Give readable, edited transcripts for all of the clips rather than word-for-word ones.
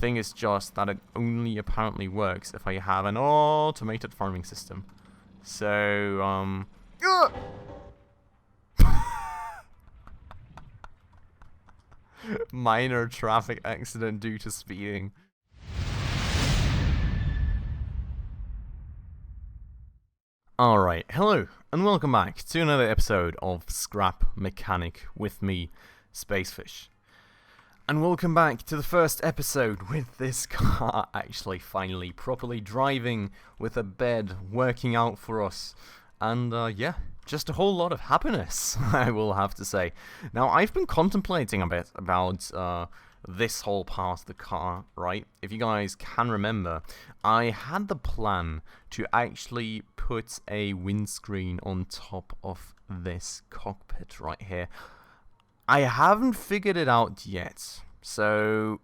thing is just that it only apparently works if I have an automated farming system. So, minor traffic accident due to speeding. Alright, hello, and welcome back to another episode of Scrap Mechanic with me, Spacefish. And welcome back to the first episode with this car actually finally properly driving, with a bed working out for us. And yeah, just a whole lot of happiness, I will have to say. Now, I've been contemplating a bit about this whole part of the car, right? If you guys can remember, I had the plan to actually put a windscreen on top of this cockpit right here. I haven't figured it out yet, so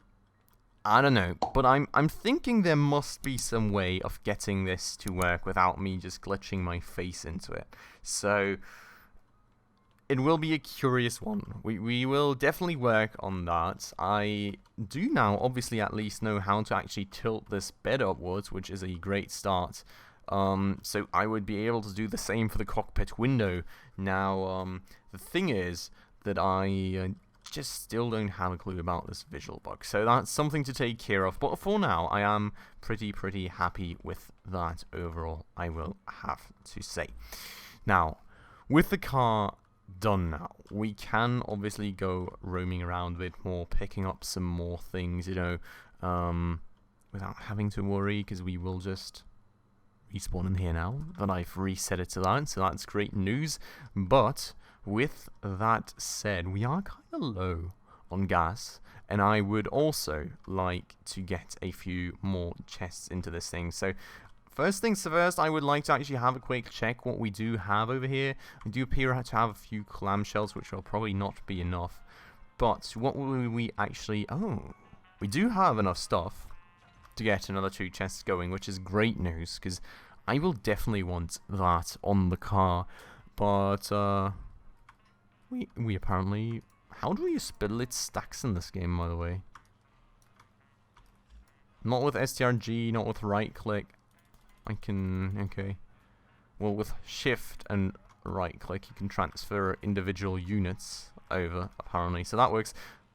I don't know, but I'm thinking there must be some way of getting this to work without me just glitching my face into it. So it will be a curious one. We will definitely work on that. I do now obviously at least know how to actually tilt this bed upwards, which is a great start. So I would be able to do the same for the cockpit window. Now, the thing is that I just still don't have a clue about this visual bug, so that's something to take care of. But for now, I am pretty happy with that overall, I will have to say. Now, with the car done now, we can obviously go roaming around a bit more, picking up some more things, you know, without having to worry, because we will just respawn in here now that I've reset it to that, so that's great news. But with that said, we are kind of low on gas, and I would also like to get a few more chests into this thing. So first things first, I would like to actually have a quick check what we do have over here. We do appear to have a few clamshells, which will probably not be enough. But what will we actually... Oh, we do have enough stuff to get another 2 chests going, which is great news, because I will definitely want that on the car. But we apparently... How do we use spitlet stacks in this game, by the way? Not with STRG, not with right click. I can... Okay. Well, with shift and right click, you can transfer individual units over, apparently. So that works.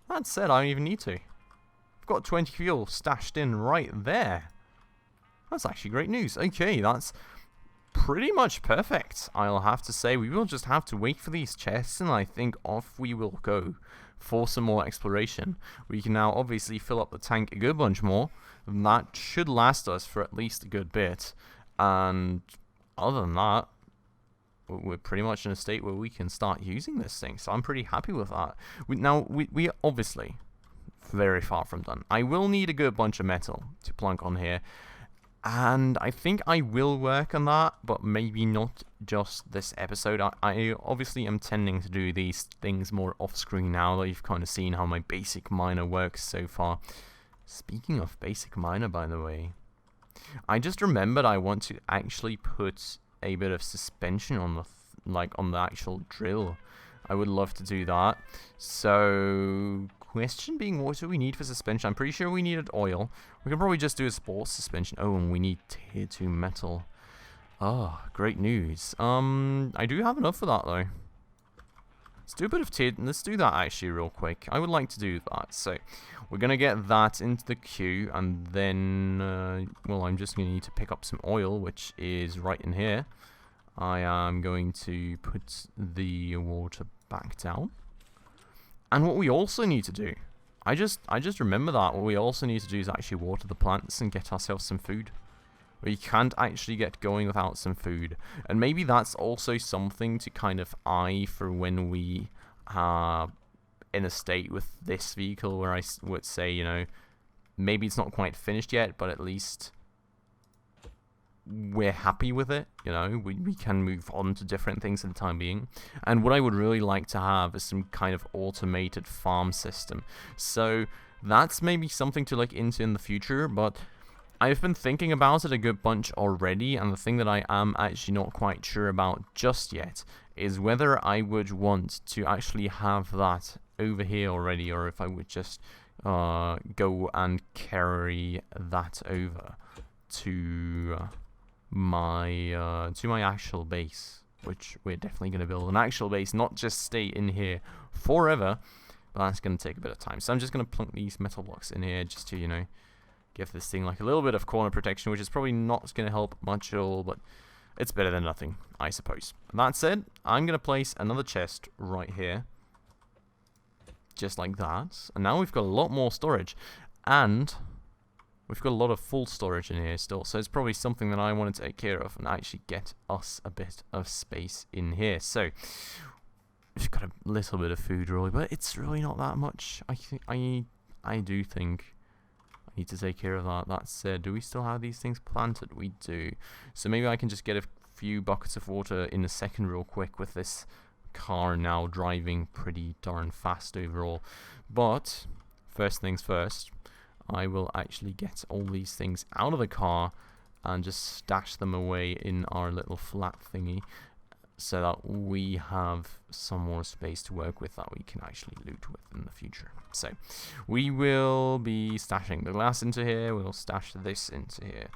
That said, I don't even need to. I've got 20 fuel stashed in right there. That's actually great news. Okay, that's pretty much perfect, I'll have to say. We will just have to wait for these chests, and I think off we will go for some more exploration. We can now obviously fill up the tank a good bunch more, and that should last us for at least a good bit. And other than that, we're pretty much in a state where we can start using this thing, so I'm pretty happy with that. We obviously very far from done. I will need a good bunch of metal to plunk on here, and I think I will work on that, but maybe not just this episode. I obviously am tending to do these things more off-screen now that you've kind of seen how my basic miner works so far. Speaking of basic miner, by the way, I just remembered I want to actually put a bit of suspension on the on the actual drill. I would love to do that. So, question being, what do we need for suspension? I'm pretty sure we needed oil. We can probably just do a sports suspension. Oh, and we need tier 2 metal. Oh, great news. I do have enough for that, though. Let's do a bit of tier... Let's do that, actually, real quick. I would like to do that. So, we're going to get that into the queue, and then... well, I'm just going to need to pick up some oil, which is right in here. I am going to put the water back down. And what we also need to do, I just remember that, what we also need to do is actually water the plants and get ourselves some food. We can't actually get going without some food. And maybe that's also something to kind of eye for when we are in a state with this vehicle where I would say, you know, maybe it's not quite finished yet, but at least we're happy with it, you know, we can move on to different things for the time being. And what I would really like to have is some kind of automated farm system. So that's maybe something to look into in the future, but I've been thinking about it a good bunch already, and the thing that I am actually not quite sure about just yet is whether I would want to actually have that over here already, or if I would just go and carry that over to my actual base, which we're definitely going to build an actual base, not just stay in here forever. But that's going to take a bit of time. So I'm just going to plunk these metal blocks in here just to, you know, give this thing like a little bit of corner protection, which is probably not going to help much at all, but it's better than nothing, I suppose. That said, I'm going to place another chest right here, just like that. And now we've got a lot more storage, and we've got a lot of full storage in here still. So it's probably something that I want to take care of and actually get us a bit of space in here. So we've got a little bit of food really, but it's really not that much. I do think I need to take care of that. That said, do we still have these things planted? We do. So maybe I can just get a few buckets of water in a second real quick with this car now driving pretty darn fast overall. But first things first, I will actually get all these things out of the car and just stash them away in our little flat thingy, so that we have some more space to work with that we can actually loot with in the future. So we will be stashing the glass into here, we'll stash this into here,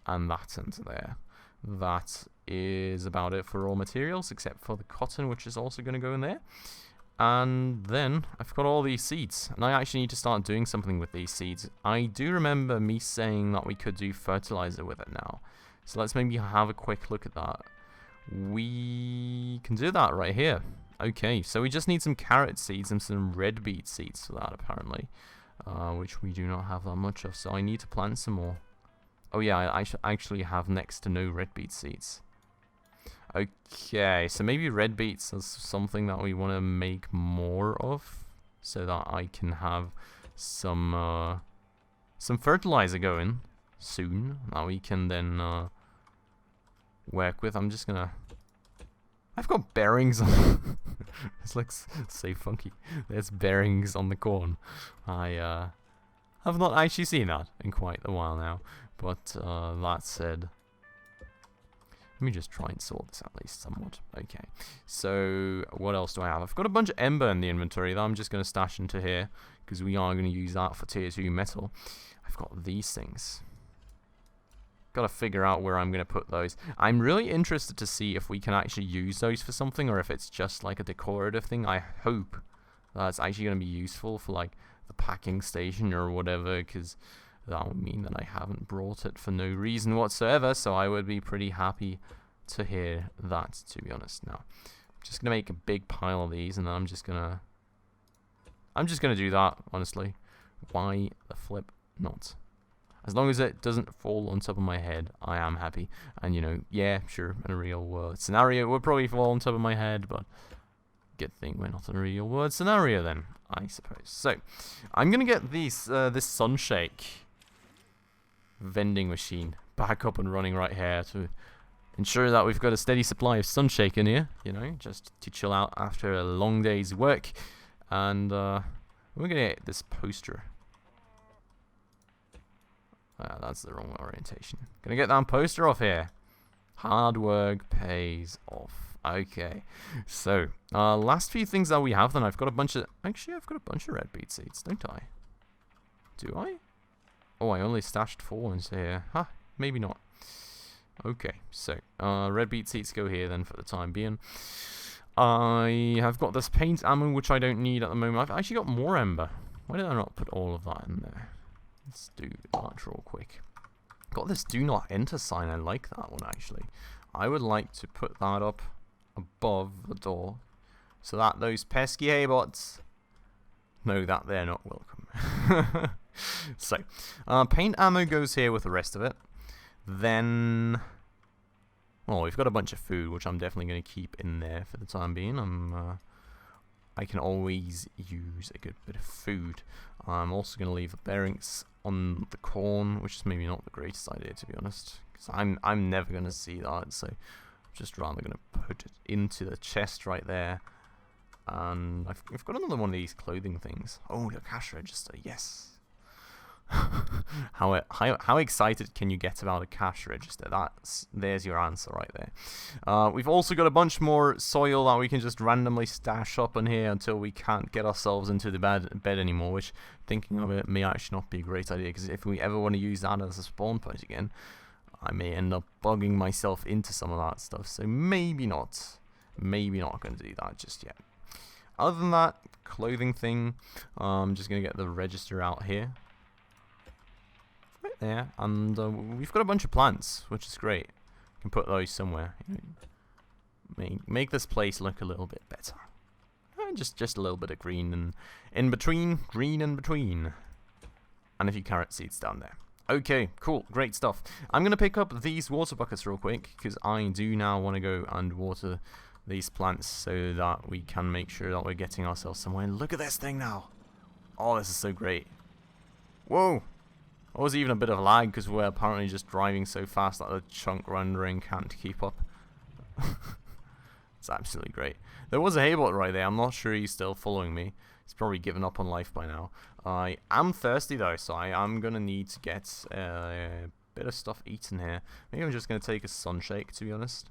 and that into there. That is about it for raw materials, except for the cotton, which is also going to go in there. And then I've got all these seeds, and I actually need to start doing something with these seeds. I do remember me saying that we could do fertilizer with it now. So let's maybe have a quick look at that. We can do that right here. Okay, so we just need some carrot seeds and some red beet seeds for that, apparently, which we do not have that much of, so I need to plant some more. Oh yeah, I actually have next to no red beet seeds. Okay, so maybe red beets is something that we want to make more of, so that I can have some fertilizer going soon that we can then work with. I'm just gonna... I've got bearings on... It's like so funky. There's bearings on the corn. I have not actually seen that in quite a while now. But that said, let me just try and sort this at least somewhat. Okay, so what else do I have? I've got a bunch of ember in the inventory that I'm just going to stash into here, because we are going to use that for tier 2 metal. I've got these things. Got to figure out where I'm going to put those. I'm really interested to see if we can actually use those for something, or if it's just like a decorative thing. I hope that's actually going to be useful for like the packing station or whatever, because that would mean that I haven't brought it for no reason whatsoever, so I would be pretty happy to hear that, to be honest. Now, I'm just going to make a big pile of these, and then I'm just going to do that, honestly. Why the flip not? As long as it doesn't fall on top of my head, I am happy. And, you know, yeah, sure, in a real world scenario, it would probably fall on top of my head, but good thing we're not in a real world scenario then, I suppose. So, I'm going to get these this sunshake vending machine back up and running right here to ensure that we've got a steady supply of sunshake in here, you know, just to chill out after a long day's work. And we're going to get this poster. That's the wrong orientation. Gonna get that poster off here. Hard work pays off. Okay, so last few things that we have, then I've got a bunch of... Actually, I've got a bunch of red beet seeds, don't I? Do I? Oh, I only stashed 4 into here. Huh, maybe not. Okay, so red beet seeds go here then for the time being. I have got this paint ammo, which I don't need at the moment. I've actually got more ember. Why did I not put all of that in there? Let's do that real quick. Got this do not enter sign. I like that one, actually. I would like to put that up above the door so that those pesky haybots know that they're not welcome. So, paint ammo goes here with the rest of it. Then, well, we've got a bunch of food, which I'm definitely going to keep in there for the time being. I can always use a good bit of food. I'm also going to leave the bearings on the corn, which is maybe not the greatest idea, to be honest, because I'm never going to see that, so I'm just rather going to put it into the chest right there. And I've got another one of these clothing things. Oh, the cash register, yes. How excited can you get about a cash register? There's your answer right there. We've also got a bunch more soil that we can just randomly stash up in here until we can't get ourselves into the bed anymore, which, thinking of it, may actually not be a great idea, because if we ever want to use that as a spawn point again, I may end up bugging myself into some of that stuff, so maybe not. Maybe not going to do that just yet. Other than that, clothing thing, I'm just going to get the register out here. Right there, and we've got a bunch of plants, which is great. You can put those somewhere. Make this place look a little bit better. Just a little bit of green and in between, green in between. And a few carrot seeds down there. Okay, cool, great stuff. I'm going to pick up these water buckets real quick, because I do now want to go and water these plants so that we can make sure that we're getting ourselves somewhere. Look at this thing now. Oh, this is so great. Whoa. There was even a bit of lag because we're apparently just driving so fast that the chunk rendering can't keep up. It's absolutely great. There was a haybot right there. I'm not sure he's still following me. He's probably given up on life by now. I am thirsty though, so I am going to need to get a bit of stuff eaten here. Maybe I'm just going to take a sunshake, to be honest,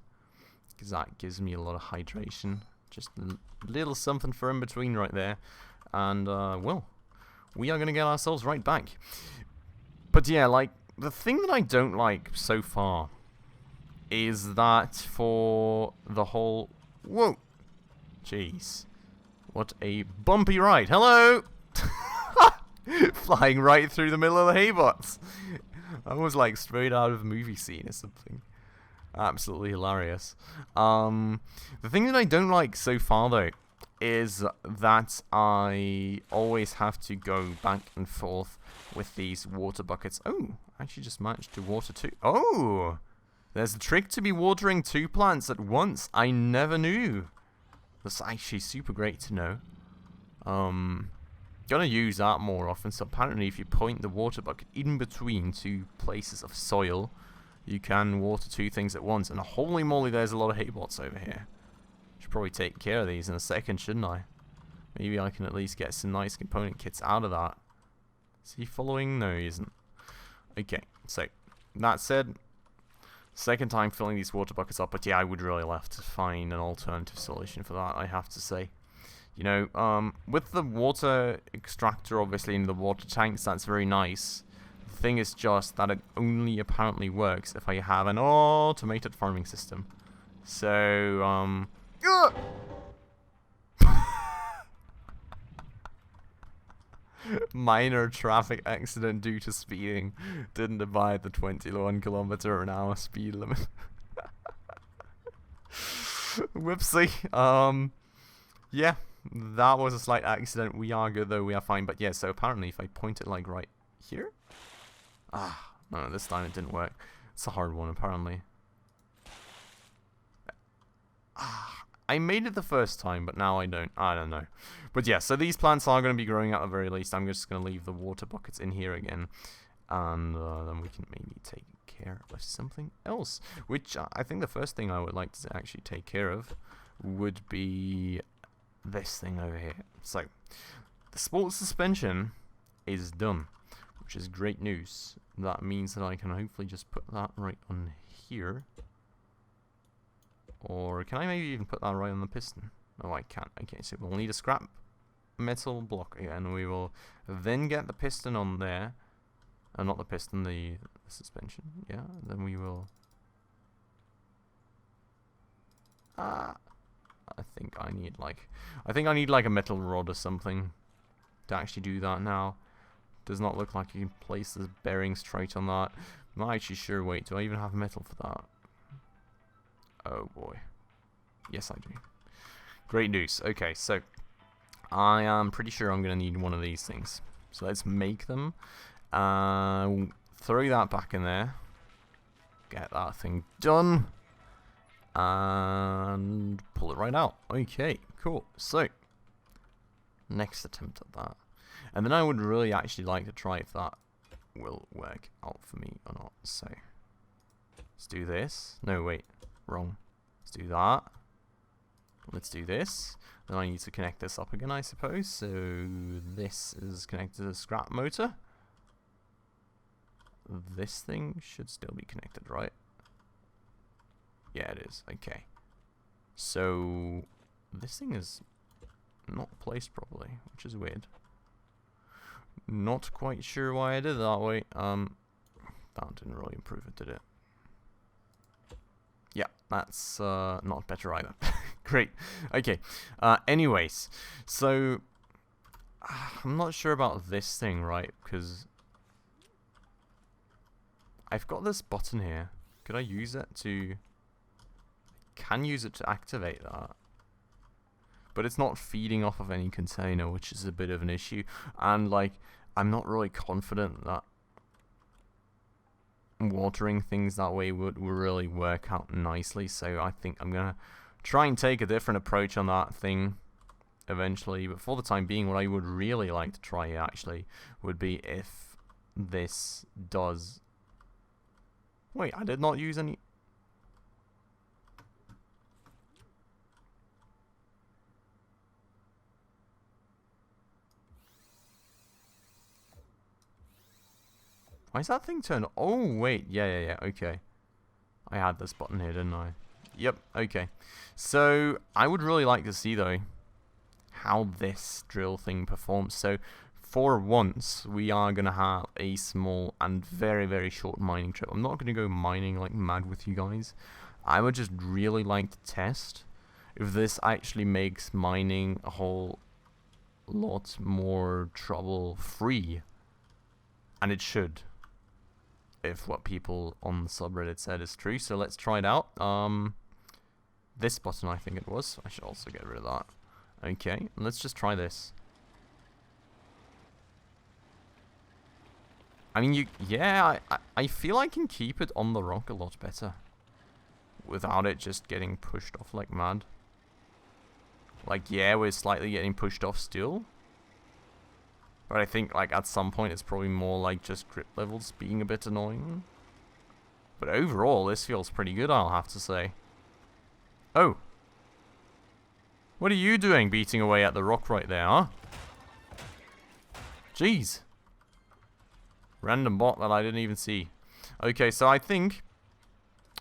because that gives me a lot of hydration. Just a little something for in between right there. And, well, we are going to get ourselves right back. But yeah, like, the thing that I don't like so far is that for the whole... Whoa! Jeez. What a bumpy ride. Hello! Flying right through the middle of the haybots. That was like straight out of a movie scene or something. Absolutely hilarious. The thing that I don't like so far, though, is that I always have to go back and forth with these water buckets. Oh, I actually just managed to water two. Oh, there's a trick to be watering two plants at once. I never knew. That's actually super great to know. Gonna use that more often. So apparently if you point the water bucket in between two places of soil, you can water two things at once. And holy moly, there's a lot of haybots over here. Should probably take care of these in a second, shouldn't I? Maybe I can at least get some nice component kits out of that. Is he following? No, he isn't. Okay, so that said, second time filling these water buckets up, but yeah, I would really have to find an alternative solution for that, I have to say. You know, with the water extractor, obviously, in the water tanks, that's very nice. The thing is just that it only apparently works if I have an automated farming system. So, minor traffic accident due to speeding. Didn't abide the 21 km/h speed limit. Whoopsie. Yeah, that was a slight accident. We are good though, we are fine. But yeah, so apparently if I point it like right here. No, this time it didn't work. It's a hard one apparently. I made it the first time, but now I don't know. But yeah, so these plants are going to be growing at the very least. I'm just going to leave the water buckets in here again. And then we can maybe take care of something else. Which I think the first thing I would like to actually take care of would be this thing over here. So, the sports suspension is done, which is great news. That means that I can hopefully just put that right on here. Or can I maybe even put that right on the piston? No, I can't. Okay, so we'll need a scrap metal block again. We will then get the piston on there. Not the piston, the suspension. Yeah, then we will... I think I need like a metal rod or something to actually do that now. Does not look like you can place the bearing straight on that. I'm not actually sure. Wait, do I even have metal for that? Oh boy. Yes, I do. Great news. Okay, so I am pretty sure I'm going to need one of these things. So let's make them. Throw that back in there. Get that thing done. And pull it right out. Okay, cool. So, next attempt at that. And then I would really actually like to try if that will work out for me or not. So, let's do this. No, wait. Wrong. Let's do that. Let's do this. Then I need to connect this up again, I suppose. So this is connected to the scrap motor. this thing should still be connected, right? Yeah, it is. Okay. So this thing is not placed properly, which is weird. Not quite sure why I did it that way. That didn't really improve it, did it? Yeah, that's not better either. Great. Okay. Anyways, so I'm not sure about this thing, right? Because I've got this button here. Could I use it to... Can use it to activate that. But it's not feeding off of any container, which is a bit of an issue. And, like, I'm not really confident that watering things that way would really work out nicely. So I think I'm going to try and take a different approach on that thing eventually. But for the time being, what I would really like to try, actually, would be if this does... Wait, I did not use any... Why is that thing turned? Oh, wait. Yeah. Okay. I had this button here, didn't I? Yep. Okay. So, I would really like to see, though, how this drill thing performs. So, for once, we are going to have a small and very, very short mining trip. I'm not going to go mining like mad with you guys. I would just really like to test if this actually makes mining a whole lot more trouble-free. And it should, if what people on the subreddit said is true. So let's try it out. This button, I think it was. I should also get rid of that. Okay, let's just try this. I mean, I feel I can keep it on the rock a lot better without it just getting pushed off like mad. Like, yeah, we're slightly getting pushed off still. But I think, like, at some point it's probably more like just grip levels being a bit annoying. But overall, this feels pretty good, I'll have to say. Oh. What are you doing beating away at the rock right there, huh? Jeez. Random bot that I didn't even see. Okay, so I think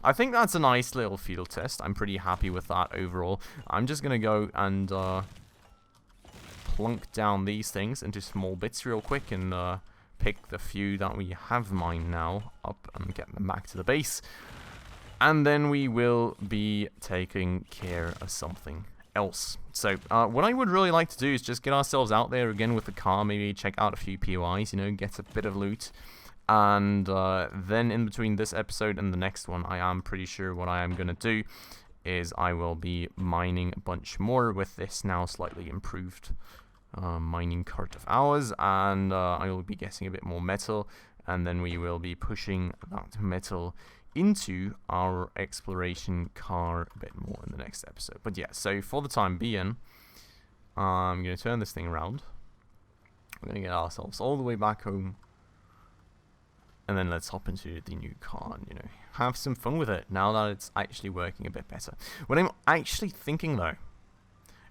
that's a nice little field test. I'm pretty happy with that overall. I'm just going to go and... plunk down these things into small bits real quick and pick the few that we have mined now up and get them back to the base. And then we will be taking care of something else. So what I would really like to do is just get ourselves out there again with the car, maybe check out a few POIs, you know, get a bit of loot. And then in between this episode and the next one, I am pretty sure what I am going to do is I will be mining a bunch more with this now slightly improved mining cart of ours, and I will be getting a bit more metal, and then we will be pushing that metal into our exploration car a bit more in the next episode. But yeah, so for the time being, I'm going to turn this thing around. We're going to get ourselves all the way back home, and then let's hop into the new car and, you know, have some fun with it now that it's actually working a bit better. What I'm actually thinking, though,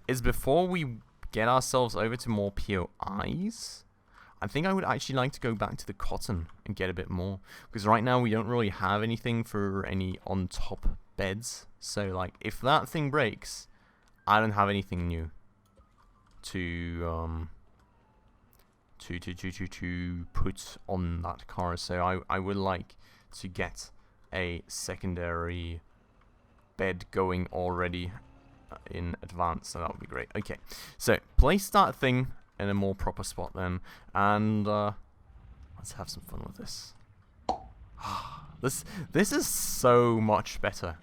is before we get ourselves over to more POIs, I think I would actually like to go back to the cotton and get a bit more, because right now we don't really have anything for any on top beds. So like, if that thing breaks, I don't have anything new to put on that car. So I would like to get a secondary bed going already in advance, so that would be great. Okay, so place that thing in a more proper spot then, and let's have some fun with this. This is so much better.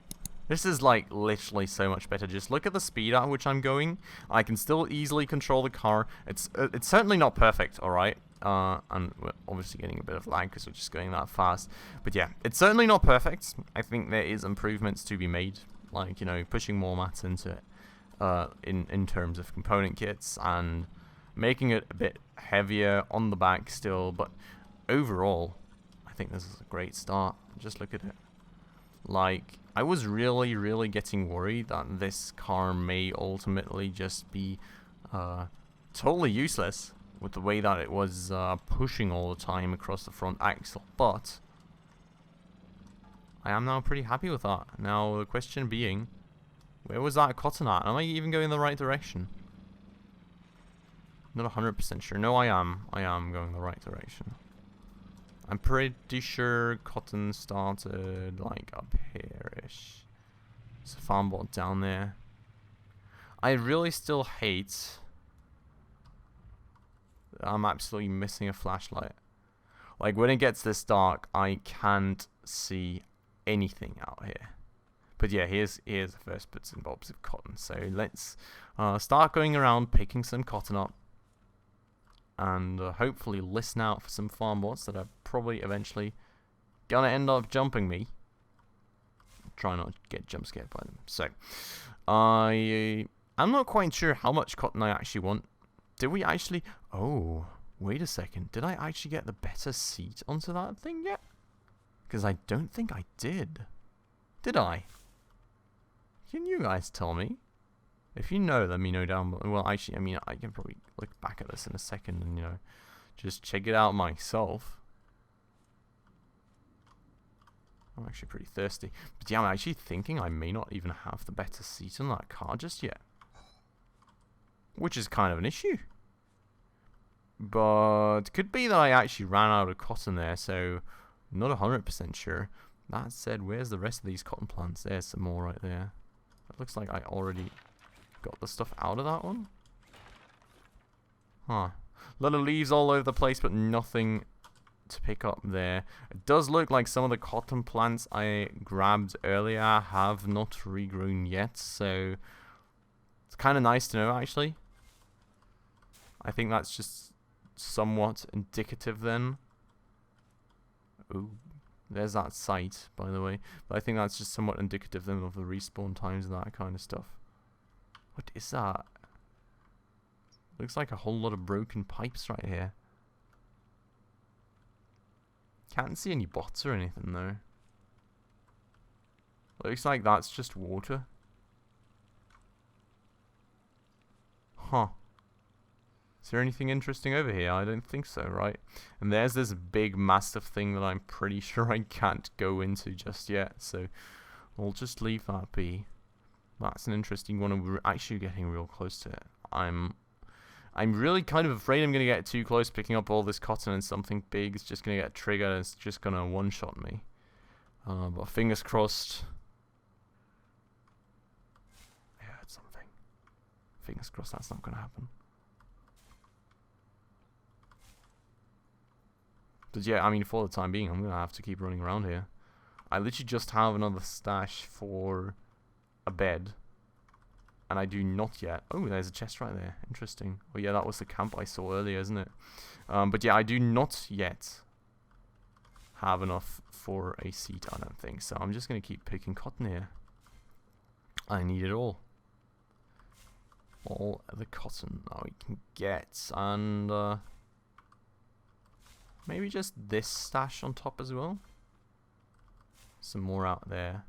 This is like literally so much better. Just look at the speed at which I'm going. I can still easily control the car. It's certainly not perfect, all right. And we're obviously getting a bit of lag because we're just going that fast. But yeah, it's certainly not perfect. I think there is improvements to be made, like, you know, pushing more mats into it in terms of component kits and making it a bit heavier on the back still. But overall, I think this is a great start. Just look at it. Like, I was really getting worried that this car may ultimately just be totally useless. with the way that it was pushing all the time across the front axle, but I am now pretty happy with that. Now the question being, where was that cotton at? Am I even going the right direction? Not 100% sure. No, I am. I am going the right direction. I'm pretty sure cotton started like up here-ish. There's a farm bot down there. I really still hate that I'm absolutely missing a flashlight. Like when it gets this dark, I can't see anything out here. But yeah, here's the first bits and bobs of cotton. So let's start going around picking some cotton up, and hopefully listen out for some farm bots that are probably eventually gonna end up jumping me. Try not to get jump scared by them. So I'm not quite sure how much cotton I actually want. Did we actually? Oh, wait a second. Did I actually get the better seat onto that thing yet? Because I don't think I did. Did I? Can you guys tell me? If you know, let me know down below. Well, actually, I mean, I can probably look back at this in a second and, you know, just check it out myself. I'm actually pretty thirsty. But yeah, I'm actually thinking I may not even have the better seat in that car just yet. Which is kind of an issue. But could be that I actually ran out of cotton there, so not 100% sure. That said, where's the rest of these cotton plants? There's some more right there. It looks like I already got the stuff out of that one. Huh. A lot of leaves all over the place, but nothing to pick up there. It does look like some of the cotton plants I grabbed earlier have not regrown yet, so it's kind of nice to know, actually. I think that's just somewhat indicative then. Ooh. There's that site, by the way. But I think that's just somewhat indicative then of the respawn times and that kind of stuff. What is that? Looks like a whole lot of broken pipes right here. Can't see any bots or anything though. Looks like that's just water. Huh. Is there anything interesting over here? I don't think so, right? And there's this big, massive thing that I'm pretty sure I can't go into just yet. So we'll just leave that be. That's an interesting one, and we're actually getting real close to it. I'm really kind of afraid I'm going to get too close picking up all this cotton and something big is just going to get triggered and it's just going to one-shot me. But fingers crossed. I heard something. Fingers crossed that's not going to happen. But yeah, I mean, for the time being, I'm going to have to keep running around here. I literally just have another stash for a bed. And I do not yet. Oh, there's a chest right there. Interesting. Oh yeah, that was the camp I saw earlier, isn't it? But yeah, I do not yet have enough for a seat, I don't think. So I'm just going to keep picking cotton here. I need it all. All the cotton that we can get. And maybe just this stash on top as well. Some more out there.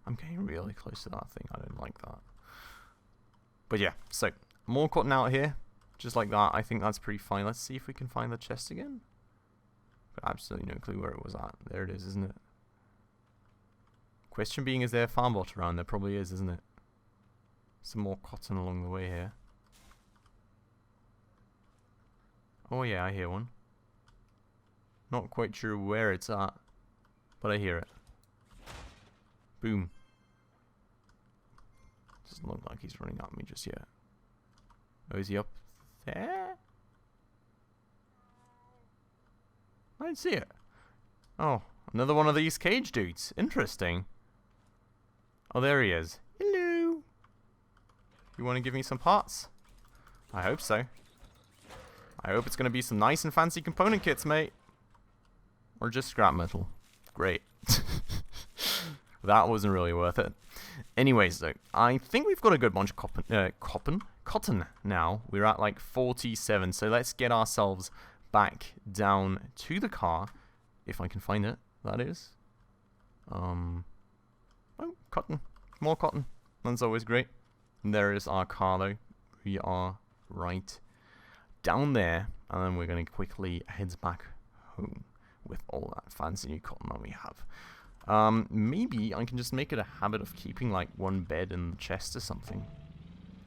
I'm getting really close to that thing. I don't like that. But yeah, so more cotton out here. Just like that. I think that's pretty fine. Let's see if we can find the chest again. Got absolutely no clue where it was at. There it is, isn't it? Question being, is there a farm bot around? There probably is, isn't it? Some more cotton along the way here. Oh yeah, I hear one. Not quite sure where it's at, but I hear it. Boom. Doesn't look like he's running at me just yet. Oh, is he up there? I didn't see it. Oh, another one of these cage dudes. Interesting. Oh, there he is. Hello. You want to give me some parts? I hope so. I hope it's going to be some nice and fancy component kits, mate. Or just scrap metal. Great. That wasn't really worth it. Anyways, though, I think we've got a good bunch of cotton now. We're at like 47, so let's get ourselves back down to the car, if I can find it, that is. Oh, cotton. More cotton. That's always great. And there is our car, though. We are right down there, and then we're going to quickly head back home with all that fancy new cotton that we have. Maybe I can just make it a habit of keeping like one bed in the chest or something.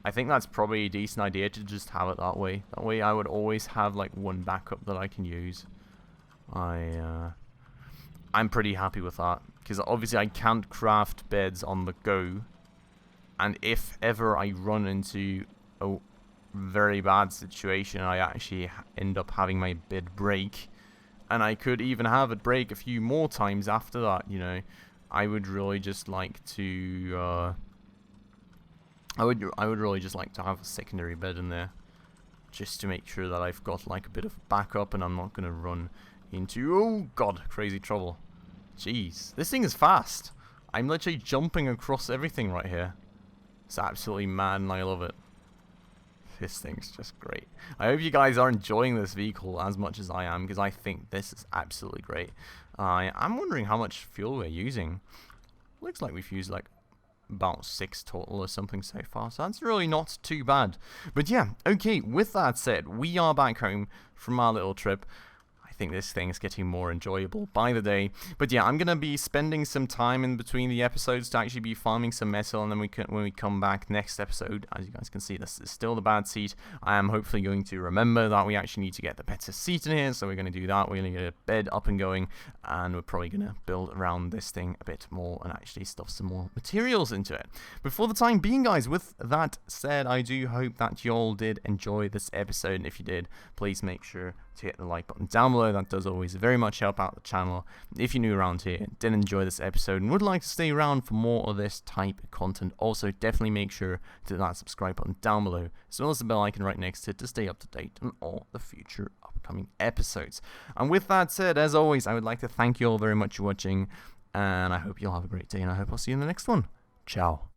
I think that's probably a decent idea to just have it that way. That way I would always have like one backup that I can use. I'm pretty happy with that, because obviously I can't craft beds on the go, and if ever I run into a very bad situation, I actually end up having my bed break, and I could even have it break a few more times after that, you know. I would really just like to I would really just like to have a secondary bed in there, just to make sure that I've got like a bit of backup and I'm not gonna run into, oh god, crazy trouble. Jeez, this thing is fast. I'm literally jumping across everything right here. It's absolutely mad and I love it. This thing's just great. I hope you guys are enjoying this vehicle as much as I am, because I think this is absolutely great. I'm wondering how much fuel we're using. Looks like we've used like about 6 total or something so far, so that's really not too bad. But yeah, okay, with that said, we are back home from our little trip. I think this thing is getting more enjoyable by the day. But yeah, I'm gonna be spending some time in between the episodes to actually be farming some metal, and then when we come back next episode, as you guys can see, this is still the bad seat. I am hopefully going to remember that we actually need to get the better seat in here, so we're going to do that. We're going to get a bed up and going, and we're probably going to build around this thing a bit more and actually stuff some more materials into it. But for the time being, guys, with that said, I do hope that you all did enjoy this episode, and if you did, please make sure to hit the like button down below. That does always very much help out the channel. If you're new around here, did enjoy this episode and would like to stay around for more of this type of content, also definitely make sure to hit that subscribe button down below, as well as the bell icon right next to it to stay up to date on all the future upcoming episodes. And with that said, as always, I would like to thank you all very much for watching, and I hope you'll have a great day, and I hope I'll see you in the next one. Ciao.